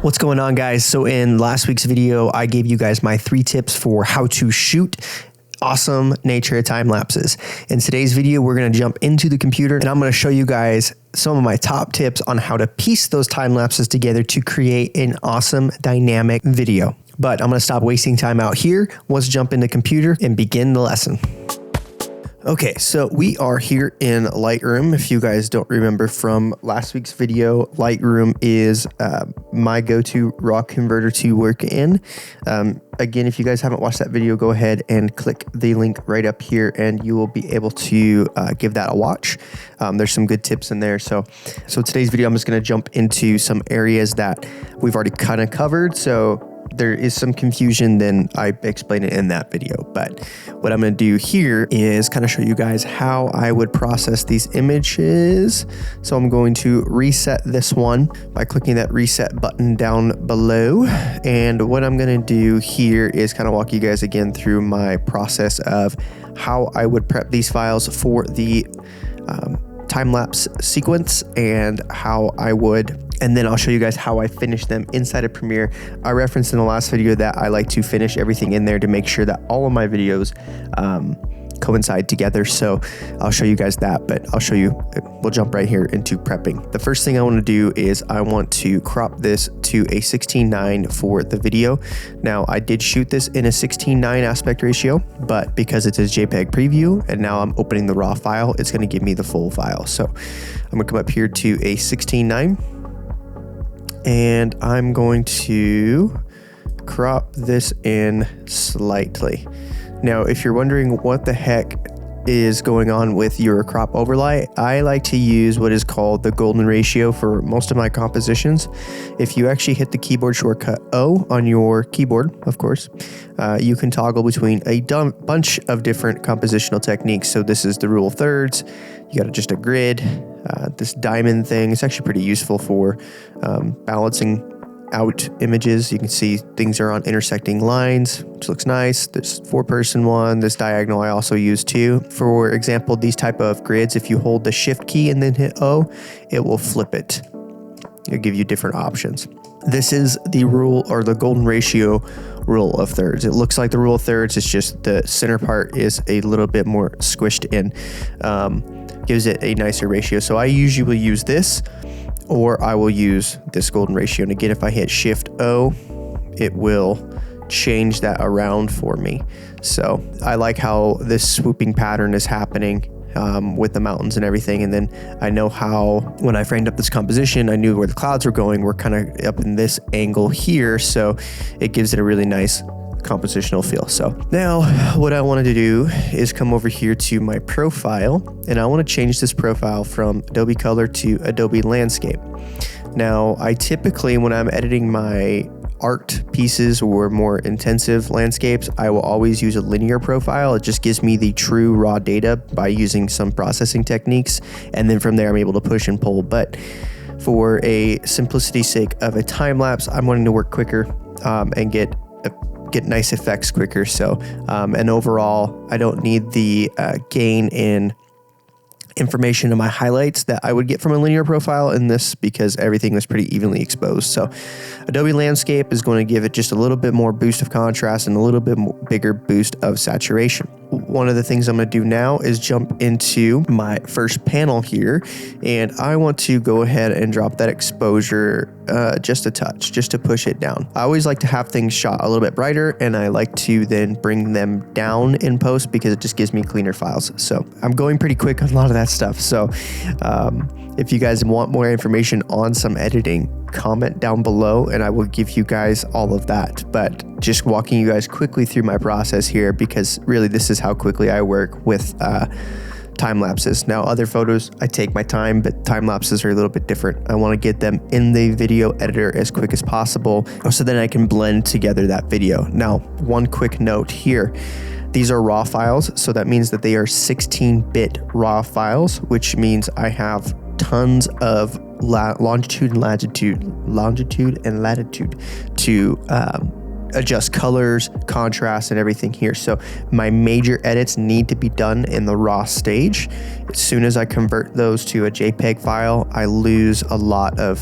What's going on, guys? So in last week's video, I gave you guys my 3 tips for how to shoot awesome nature time lapses. In today's video, we're going to jump into the computer and I'm going to show you guys some of my top tips on how to piece those time lapses together to create an awesome dynamic video. But I'm going to stop wasting time out here. Let's jump in the computer and begin the lesson. Okay, so we are here in Lightroom. If you guys don't remember from last week's video, Lightroom is my go-to raw converter to work in. Again, if you guys haven't watched that video, go ahead and click the link right up here and you will be able to give that a watch. There's some good tips in there. So today's video, I'm just gonna jump into some areas that we've already kind of covered. So there is some confusion, then I explain it in that video. But what I'm going to do here is kind of show you guys how I would process these images. So I'm going to reset this one by clicking that reset button down below. And what I'm going to do here is kind of walk you guys again through my process of how I would prep these files for the time-lapse sequence and how I would, and then I'll show you guys how I finish them inside of Premiere. I referenced in the last video that I like to finish everything in there to make sure that all of my videos coincide together. So I'll show you guys that, but I'll show you, we'll jump right here into prepping. The first thing I want to do is I want to crop this to a 16:9 for the video. Now I did shoot this in a 16:9 aspect ratio, but because it's a JPEG preview and now I'm opening the raw file, it's going to give me the full file. So I'm going to come up here to a 16:9 and I'm going to crop this in slightly. Now, if you're wondering what the heck is going on with your crop overlay, I like to use what is called the golden ratio for most of my compositions. If you actually hit the keyboard shortcut O on your keyboard, of course, you can toggle between a bunch of different compositional techniques. So this is the rule of thirds. You got just a grid, this diamond thing. It's actually pretty useful for balancing out images. You can see things are on intersecting lines, which looks nice. This 4-person one, this diagonal I also use too. For example, these type of grids, if you hold the shift key and then hit O, it will flip it. It'll give you different options. This is the rule, or the golden ratio rule of thirds. It looks like the rule of thirds, it's just the center part is a little bit more squished in. Gives it a nicer ratio. So I usually use this, or I will use this golden ratio. And again, if I hit Shift O, it will change that around for me. So I like how this swooping pattern is happening with the mountains and everything. And then I know how, when I framed up this composition, I knew where the clouds were going. We're kind of up in this angle here. So it gives it a really nice compositional feel. So now what I wanted to do is come over here to my profile, and I want to change this profile from Adobe Color to Adobe Landscape. Now I typically, when I'm editing my art pieces or more intensive landscapes, I will always use a linear profile. It just gives me the true raw data by using some processing techniques, and then from there I'm able to push and pull. But for a simplicity's sake of a time lapse, I'm wanting to work quicker and get nice effects quicker. So and overall, I don't need the gain in information in my highlights that I would get from a linear profile in this, because everything was pretty evenly exposed. So Adobe Landscape is going to give it just a little bit more boost of contrast and a little bit more bigger boost of saturation. One of the things I'm going to do now is jump into my first panel here, and I want to go ahead and drop that exposure just a touch, just to push it down. I always like to have things shot a little bit brighter, and I like to then bring them down in post because it just gives me cleaner files. So I'm going pretty quick on a lot of that stuff. So if you guys want more information on some editing, comment down below and I will give you guys all of that. But just walking you guys quickly through my process here, because really this is how quickly I work with time lapses. Now other photos I take my time, but time lapses are a little bit different. I want to get them in the video editor as quick as possible so then I can blend together that video. Now, one quick note here. These are raw files, so that means that they are 16-bit raw files, which means I have tons of longitude and latitude to adjust colors, contrast, and everything here. So my major edits need to be done in the raw stage. As soon as I convert those to a JPEG file, I lose a lot of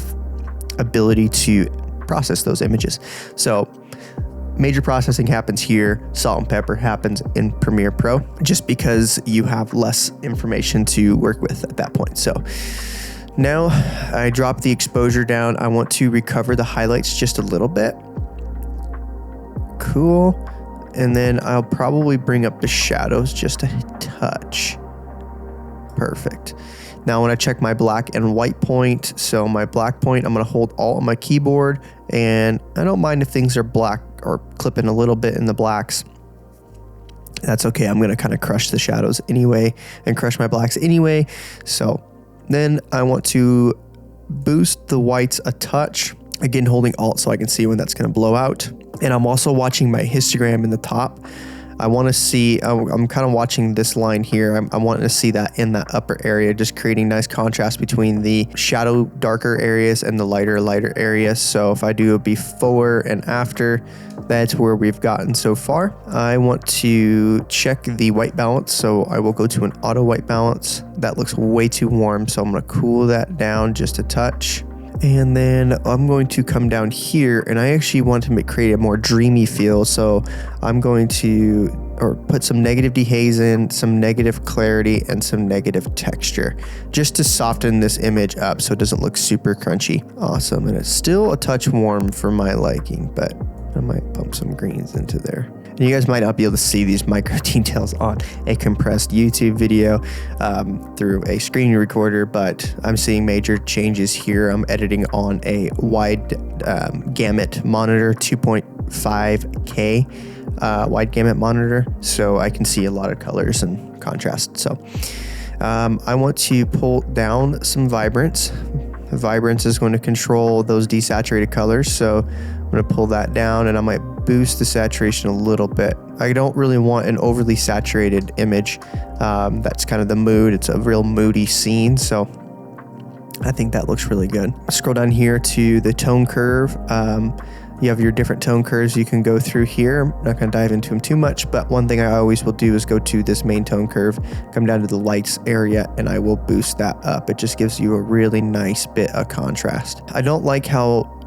ability to process those images. So major processing happens here, salt and pepper happens in Premiere Pro, just because you have less information to work with at that point. So now I drop the exposure down. I want to recover the highlights just a little bit. Cool. And then I'll probably bring up the shadows just a touch. Perfect. Now when I check my black and white point, so my black point, I'm going to hold Alt on my keyboard, and I don't mind if things are black or clipping a little bit in the blacks. That's okay. I'm going to kind of crush the shadows anyway and crush my blacks anyway. So then I want to boost the whites a touch, again holding Alt so I can see when that's going to blow out. And I'm also watching my histogram in the top. I want to see, I'm kind of watching this line here. I'm wanting to see that in that upper area, just creating nice contrast between the shadow darker areas and the lighter areas. So if I do a before and after, that's where we've gotten so far. I want to check the white balance. So I will go to an auto white balance. That looks way too warm. So I'm going to cool that down just a touch. And then I'm going to come down here, and I actually want to create a more dreamy feel. So I'm going to put some negative dehaze in, some negative clarity, and some negative texture, just to soften this image up so it doesn't look super crunchy. Awesome. And it's still a touch warm for my liking, but I might pump some greens into there. And you guys might not be able to see these micro details on a compressed YouTube video through a screen recorder, but I'm seeing major changes here. I'm editing on a wide gamut monitor, 2.5K wide gamut monitor, so I can see a lot of colors and contrast. So I want to pull down some vibrance. The vibrance is going to control those desaturated colors, so I'm going to pull that down, and I might boost the saturation a little bit. I don't really want an overly saturated image. That's kind of the mood. It's a real moody scene, so I think that looks really good. Scroll down here to the tone curve. You have your different tone curves you can go through here. I'm not going to dive into them too much, but one thing I always will do is go to this main tone curve, come down to the lights area, and I will boost that up. It just gives you a really nice bit of contrast. I don't like how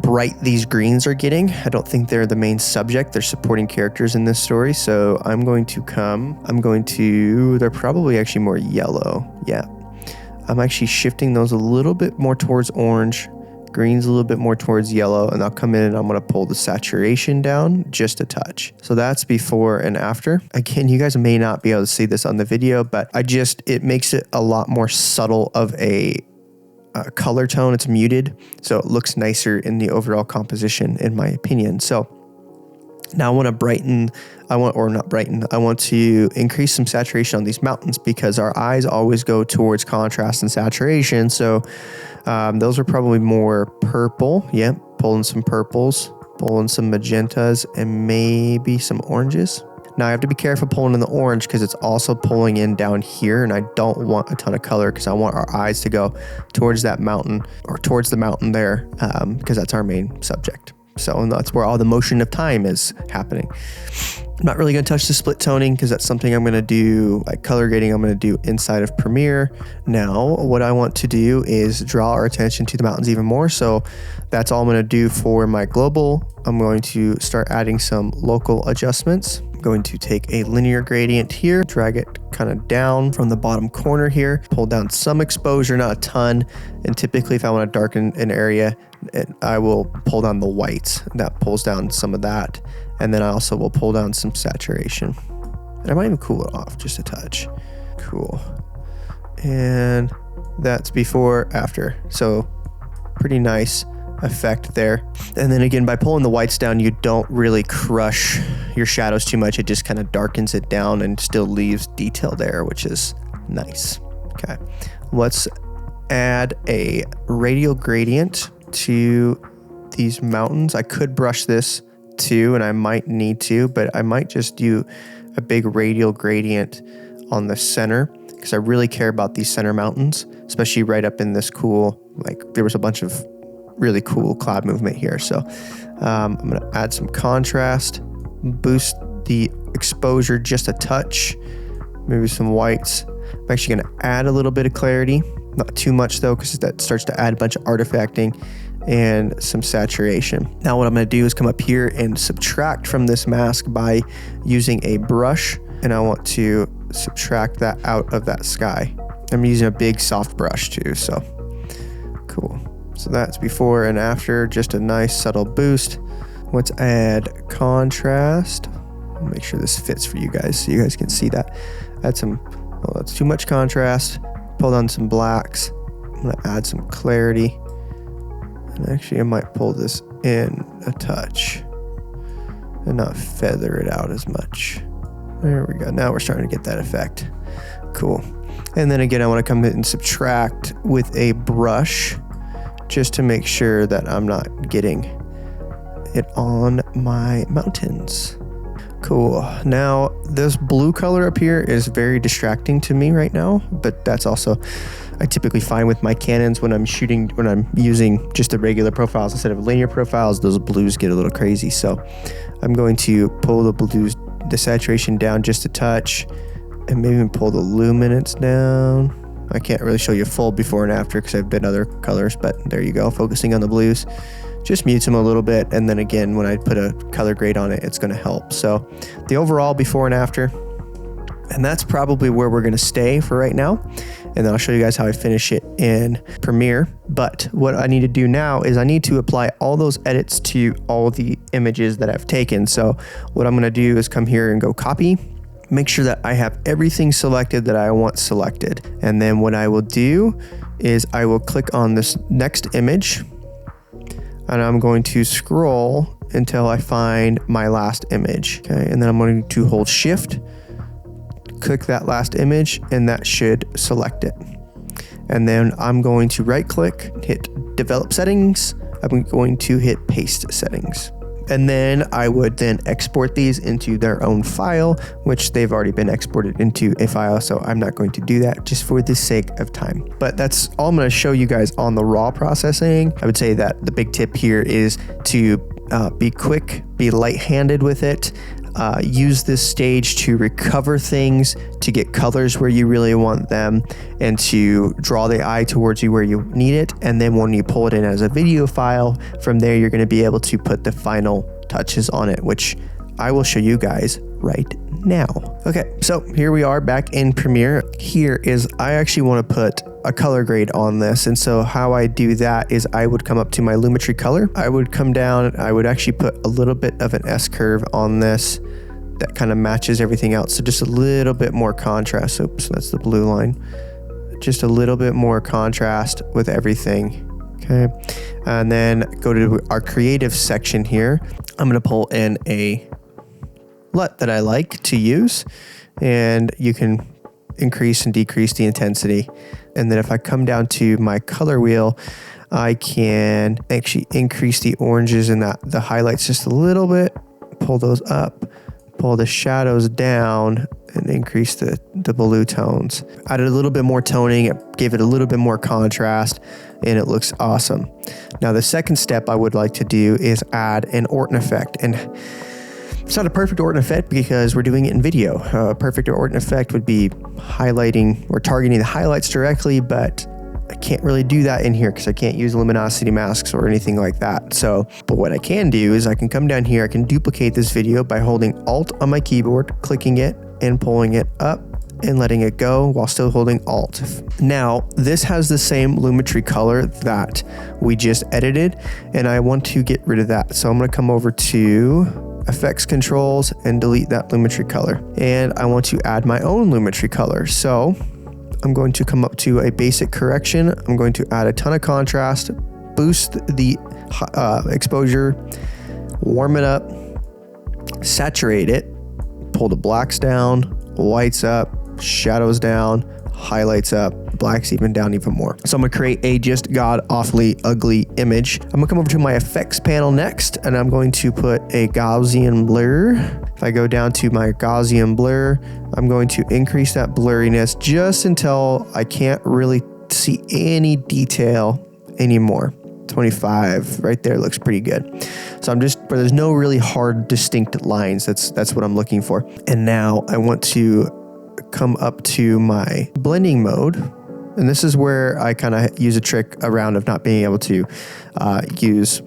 bright these greens are getting. I don't think they're the main subject. They're supporting characters in this story. So they're probably actually more yellow. Yeah. I'm actually shifting those a little bit more towards orange, greens a little bit more towards yellow, and I'll come in and I'm going to pull the saturation down just a touch. So that's before and after. Again, you guys may not be able to see this on the video, but it makes it a lot more subtle of a color tone. It's muted, so it looks nicer in the overall composition, in my opinion. So now I want to increase some saturation on these mountains, because our eyes always go towards contrast and saturation. So those are probably more purple. Yep, pulling some purples, pulling some magentas, and maybe some oranges. Now I have to be careful pulling in the orange, because it's also pulling in down here, and I don't want a ton of color, because I want our eyes to go towards that mountain, or towards the mountain there, because that's our main subject. So that's where all the motion of time is happening. I'm not really going to touch the split toning, because that's something I'm going to do, like color grading, I'm going to do inside of Premiere. Now, what I want to do is draw our attention to the mountains even more. So that's all I'm going to do for my global. I'm going to start adding some local adjustments. I'm going to take a linear gradient here, drag it kind of down from the bottom corner here, pull down some exposure, not a ton. And typically if I want to darken an area, I will pull down the whites. That pulls down some of that. And then I also will pull down some saturation. And I might even cool it off just a touch. Cool. And that's before, after. So pretty nice effect there. And then again, by pulling the whites down, you don't really crush your shadows too much. It just kind of darkens it down and still leaves detail there, which is nice. Okay. Let's add a radial gradient to these mountains. I could brush this too, and I might need to, but I might just do a big radial gradient on the center, because I really care about these center mountains, especially right up in this cool, like there was a bunch of really cool cloud movement here. So I'm going to add some contrast, boost the exposure just a touch, maybe some whites. I'm actually going to add a little bit of clarity. Not too much though, because that starts to add a bunch of artifacting and some saturation. Now what I'm going to do is come up here and subtract from this mask by using a brush, and I want to subtract that out of that sky. I'm using a big soft brush too, so cool. So that's before and after, just a nice subtle boost. Let's add contrast. Make sure this fits for you guys so you guys can see that. Add some, oh, that's too much contrast. Pull down some blacks. I'm gonna add some clarity. And actually I might pull this in a touch and not feather it out as much. There we go. Now we're starting to get that effect. Cool. And then again, I want to come in and subtract with a brush just to make sure that I'm not getting it on my mountains. Cool. Now this blue color up here is very distracting to me right now, but that's also, I typically find with my Canons when I'm shooting, when I'm using just the regular profiles instead of linear profiles, those blues get a little crazy. So I'm going to pull the blues, the saturation down just a touch, and maybe even pull the luminance down. I can't really show you full before and after because I've done other colors, but there you go. Focusing on the blues. Just mutes them a little bit, and then again, when I put a color grade on it, it's going to help. So the overall before and after, and that's probably where we're going to stay for right now. And then I'll show you guys how I finish it in Premiere. But what I need to do now is I need to apply all those edits to all the images that I've taken. So what I'm going to do is come here and go copy, make sure that I have everything selected that I want selected. And then what I will do is I will click on this next image, and I'm going to scroll until I find my last image. Okay, and then I'm going to hold Shift, click that last image, and that should select it. And then I'm going to right click, hit Develop Settings. I'm going to hit Paste Settings. And then I would then export these into their own file, which they've already been exported into a file. So I'm not going to do that just for the sake of time. But that's all I'm going to show you guys on the raw processing. I would say that the big tip here is to be quick, be light-handed with it. Use this stage to recover things, to get colors where you really want them, and to draw the eye towards you where you need it. And then when you pull it in as a video file, from there you're going to be able to put the final touches on it, which I will show you guys right now. Okay, so here we are back in Premiere. Here is, I actually want to put a color grade on this, and so how I do that is I would come up to my Lumetri color. I would come down, I would actually put a little bit of an S curve on this that kind of matches everything else. So just a little bit more contrast. Oops, that's the blue line. Just a little bit more contrast with everything. Okay, and then go to our creative section here. I'm gonna pull in a LUT that I like to use, and you can increase and decrease the intensity. And then if I come down to my color wheel, I can actually increase the oranges and the highlights just a little bit, pull those up, pull the shadows down, and increase the blue tones. Added a little bit more toning, it gave it a little bit more contrast, and it looks awesome. Now the second step I would like to do is add an Orton effect. And it's not a perfect Orton effect because we're doing it in video. A perfect Orton effect would be highlighting or targeting the highlights directly, but I can't really do that in here because I can't use luminosity masks or anything like that. So, but what I can do is I can come down here, I can duplicate this video by holding Alt on my keyboard, clicking it and pulling it up and letting it go while still holding Alt. Now, this has the same Lumetri color that we just edited, and I want to get rid of that. So I'm gonna come over to Effects Controls and delete that Lumetri color. And I want to add my own Lumetri color. So I'm going to come up to a basic correction. I'm going to add a ton of contrast, boost the exposure, warm it up, saturate it, pull the blacks down, whites up, shadows down, highlights up, blacks even down even more. So I'm gonna create a just god awfully ugly image. I'm gonna come over to my effects panel next, and I'm going to put a Gaussian blur. If I go down to my Gaussian blur, I'm going to increase that blurriness just until I can't really see any detail anymore. 25 right there looks pretty good. So I'm just, but there's no really hard distinct lines. That's what I'm looking for. And now I want to come up to my blending mode, And this is where I kind of use a trick around of not being able to use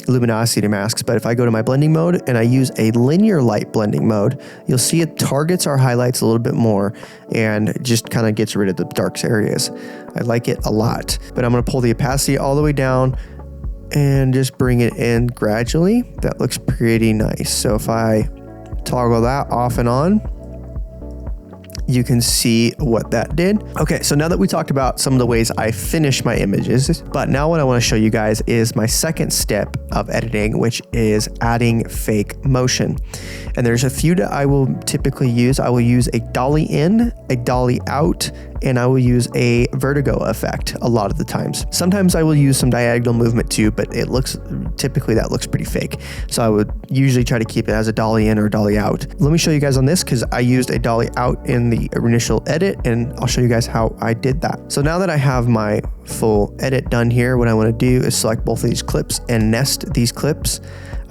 luminosity masks. But if I go to my blending mode and I use a linear light blending mode, you'll see it targets our highlights a little bit more and just kind of gets rid of the dark areas. I like it a lot. But I'm going to pull the opacity all the way down and just bring it in gradually. That looks pretty nice. So if I toggle that off and on, you can see what that did. Okay, so now that we talked about some of the ways I finish my images, but now what I want to show you guys is my second step of editing, which is adding fake motion. And there's a few that I will typically use. I will use a dolly in, a dolly out, and I will use a vertigo effect a lot of the times. Sometimes I will use some diagonal movement too, but typically that looks pretty fake. So I would usually try to keep it as a dolly in or a dolly out. Let me show you guys on this because I used a dolly out in the initial edit, and I'll show you guys how I did that. So now that I have my full edit done here, what I want to do is select both of these clips and nest these clips.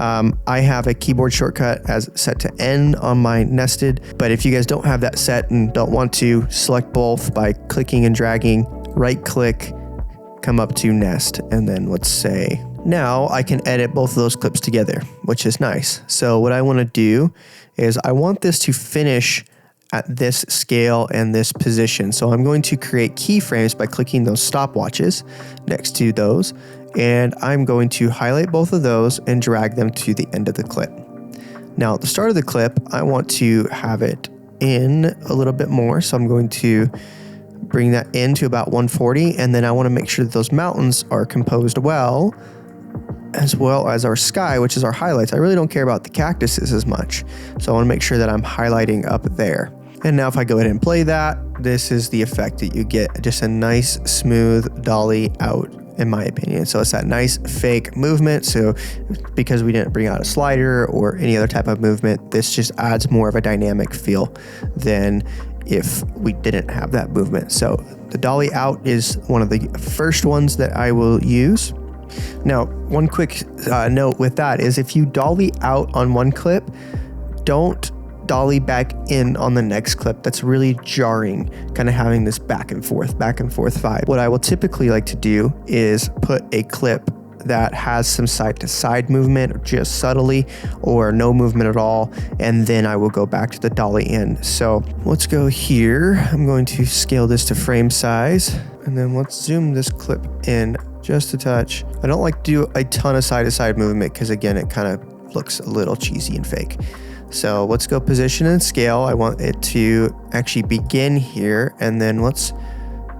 I have a keyboard shortcut as set to N on my nested, but if you guys don't have that set and don't want to, select both by clicking and dragging, right click, come up to nest, and then let's say, now I can edit both of those clips together, which is nice. So what I want to do is I want this to finish at this scale and this position. So I'm going to create keyframes by clicking those stopwatches next to those. And I'm going to highlight both of those and drag them to the end of the clip. Now at the start of the clip, I want to have it in a little bit more. So I'm going to bring that in to about 140. And then I want to make sure that those mountains are composed well as our sky, which is our highlights. I really don't care about the cactuses as much. So I want to make sure that I'm highlighting up there. And now if I go ahead and play that, this is the effect that you get. Just a nice smooth dolly out, in my opinion. So it's that nice fake movement. So because we didn't bring out a slider or any other type of movement, this just adds more of a dynamic feel than if we didn't have that movement. So the dolly out is one of the first ones that I will use. Now, one quick note with that is if you dolly out on one clip, don't dolly back in on the next clip. That's really jarring, kind of having this back and forth vibe. What I will typically like to do is put a clip that has some side to side movement, or just subtly, or no movement at all, and then I will go back to the dolly in. So let's go here. I'm going to scale this to frame size, and then let's zoom this clip in just a touch. I don't like to do a ton of side to side movement because again, it kind of looks a little cheesy and fake. So let's go position and scale. I want it to actually begin here, and then let's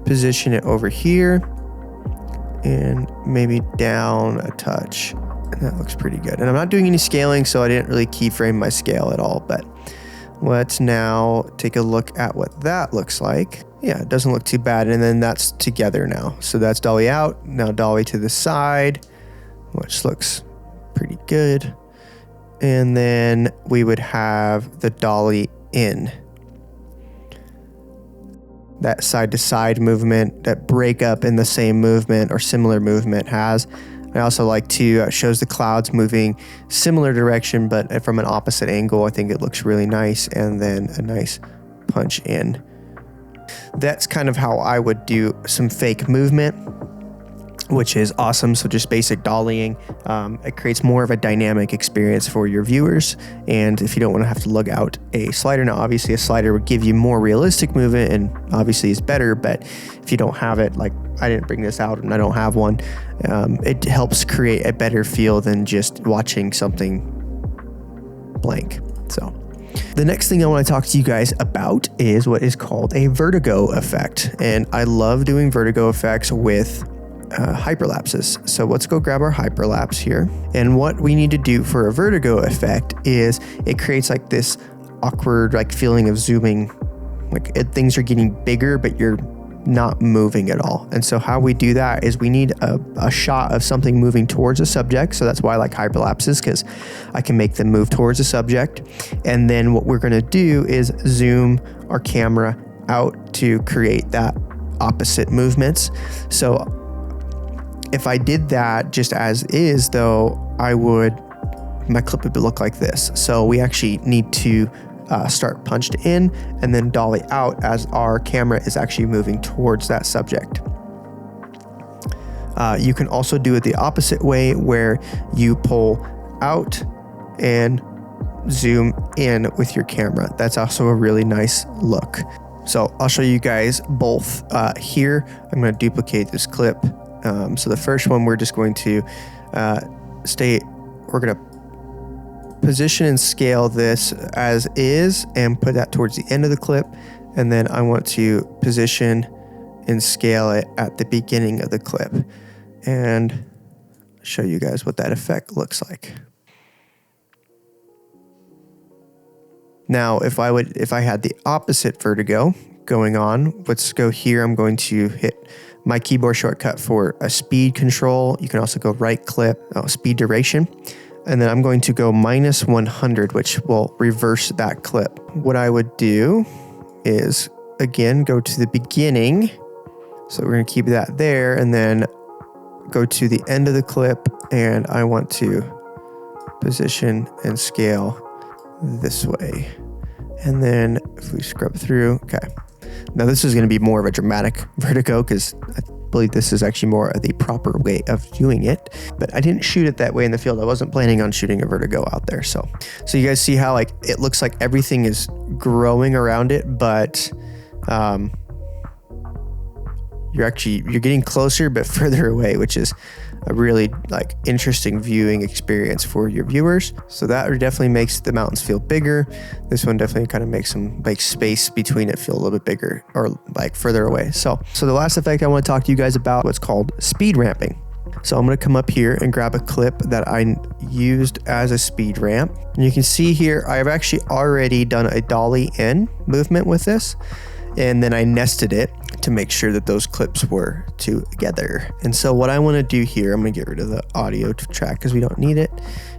position it over here and maybe down a touch. And that looks pretty good. And I'm not doing any scaling, so I didn't really keyframe my scale at all, but let's now take a look at what that looks like. Yeah, it doesn't look too bad. And then that's together now. So that's dolly out, now dolly to the side, which looks pretty good. And then we would have the dolly in. That side to side movement, that break up in the same movement or similar movement has. I also like to, shows the clouds moving similar direction, but from an opposite angle. I think it looks really nice. And then a nice punch in. That's kind of how I would do some fake movement, which is awesome. So just basic dollying. It creates more of a dynamic experience for your viewers. And if you don't want to have to lug out a slider, now obviously a slider would give you more realistic movement and obviously is better, but if you don't have it, like I didn't bring this out and I don't have one, it helps create a better feel than just watching something blank. So the next thing I want to talk to you guys about is what is called a vertigo effect. And I love doing vertigo effects with hyperlapses. So let's go grab our hyperlapse here. And what we need to do for a vertigo effect is it creates like this awkward like feeling of zooming, like things are getting bigger, but you're not moving at all. And so how we do that is we need a shot of something moving towards a subject. So that's why I like hyperlapses, because I can make them move towards a subject. And then what we're going to do is zoom our camera out to create that opposite movements. So if I did that just as is though, my clip would look like this. So we actually need to start punched in and then dolly out as our camera is actually moving towards that subject. You can also do it the opposite way, where you pull out and zoom in with your camera. That's also a really nice look. So I'll show you guys both here. I'm going to duplicate this clip. So the first one, we're just going to we're going to position and scale this as is and put that towards the end of the clip. And then I want to position and scale it at the beginning of the clip and show you guys what that effect looks like. Now, if I had the opposite Vertigo going on, let's go here. I'm going to hit my keyboard shortcut for a speed control. You can also go right click, speed duration. And then I'm going to go -100, which will reverse that clip. What I would do is, again, go to the beginning. So we're going to keep that there, and then go to the end of the clip, and I want to position and scale this way. And then if we scrub through, okay. Now this is going to be more of a dramatic Vertigo, because I believe this is actually more of the proper way of doing it, but I didn't shoot it that way in the field. I wasn't planning on shooting a Vertigo out there. So you guys see how like it looks like everything is growing around it, but you're getting closer but further away, which is a really like interesting viewing experience for your viewers. So that definitely makes the mountains feel bigger. This one definitely kind of makes some like space between it feel a little bit bigger or like further away. So the last effect I want to talk to you guys about, what's called speed ramping. So I'm going to come up here and grab a clip that I used as a speed ramp. And you can see here, I've actually already done a dolly in movement with this. And then I nested it to make sure that those clips were together. And so what I want to do here, I'm going to get rid of the audio track because we don't need it,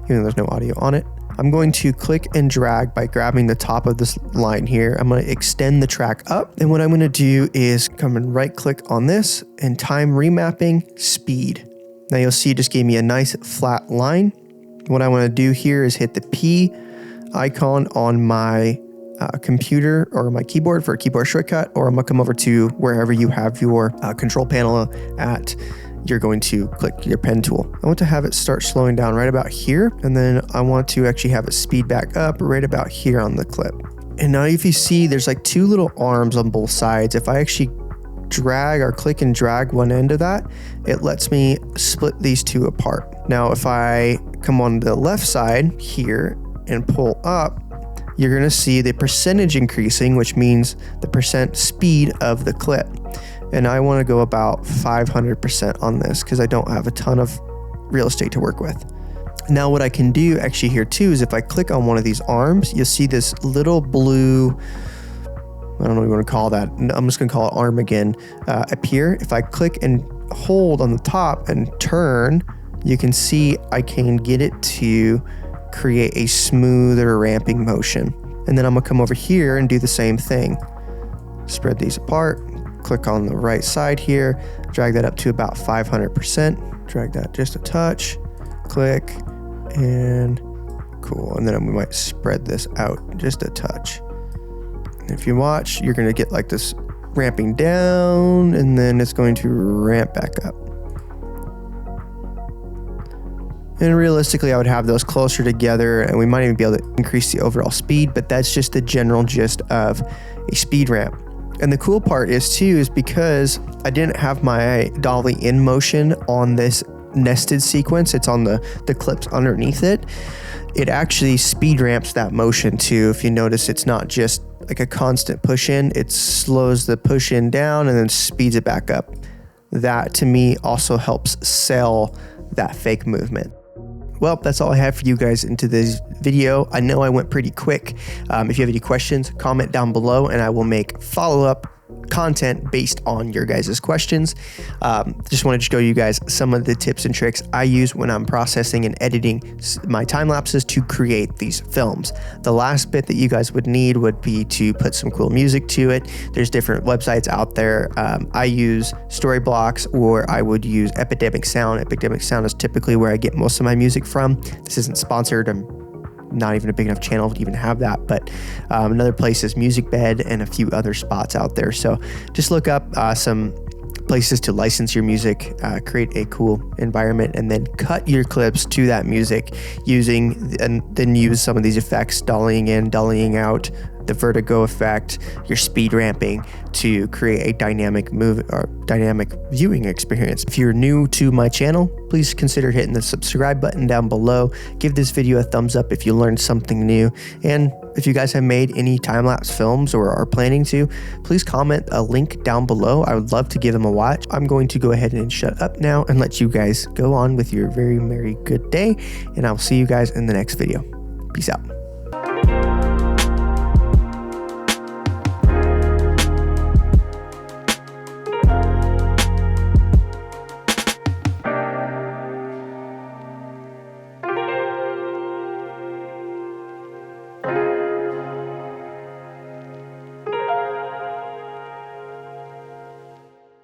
even though there's no audio on it. I'm going to click and drag by grabbing the top of this line here. I'm going to extend the track up. And what I'm going to do is come and right click on this and time remapping speed. Now you'll see it just gave me a nice flat line. What I want to do here is hit the P icon on my computer or my keyboard for a keyboard shortcut, or I'm gonna come over to wherever you have your control panel at. You're going to click your pen tool. I want to have it start slowing down right about here, and then I want to actually have it speed back up right about here on the clip. And now if you see, there's like two little arms on both sides. If I actually drag or click and drag one end of that, it lets me split these two apart. Now if I come on the left side here and pull up, you're going to see the percentage increasing, which means the percent speed of the clip. And I want to go about 500% on this because I don't have a ton of real estate to work with. Now what I can do actually here too is if I click on one of these arms, you'll see this little blue, I don't know what you want to call that. I'm just going to call it arm again, appear. If I click and hold on the top and turn, you can see I can get it to create a smoother ramping motion. And then I'm gonna come over here and do the same thing. Spread these apart, click on the right side here, drag that up to about 500%, drag that just a touch, click, and cool. And then we might spread this out just a touch. And if you watch, you're gonna get like this ramping down, and then it's going to ramp back up. And realistically, I would have those closer together, and we might even be able to increase the overall speed, but that's just the general gist of a speed ramp. And the cool part is too, is because I didn't have my dolly in motion on this nested sequence, it's on the clips underneath it. It actually speed ramps that motion too. If you notice, it's not just like a constant push in, it slows the push in down and then speeds it back up. That to me also helps sell that fake movement. Well, that's all I have for you guys into this video. I know I went pretty quick. If you have any questions, comment down below and I will make follow-up content based on your guys' questions. Just wanted to show you guys some of the tips and tricks I use when I'm processing and editing my time lapses to create these films. The last bit that you guys would need would be to put some cool music to it. There's different websites out there. I use Storyblocks, or I would use Epidemic Sound. Epidemic Sound is typically where I get most of my music from. This isn't sponsored. I'm not even a big enough channel to even have that. But another place is Music Bed and a few other spots out there. So just look up some places to license your music, create a cool environment, and then cut your clips to that music and then use some of these effects, dollying in, dollying out, the vertigo effect, your speed ramping, to create a dynamic viewing experience. If you're new to my channel, please consider hitting the subscribe button down below. Give this video a thumbs up if you learned something new. And if you guys have made any time-lapse films or are planning to, please comment a link down below. I would love to give them a watch. I'm going to go ahead and shut up now and let you guys go on with your very merry good day. And I'll see you guys in the next video. Peace out.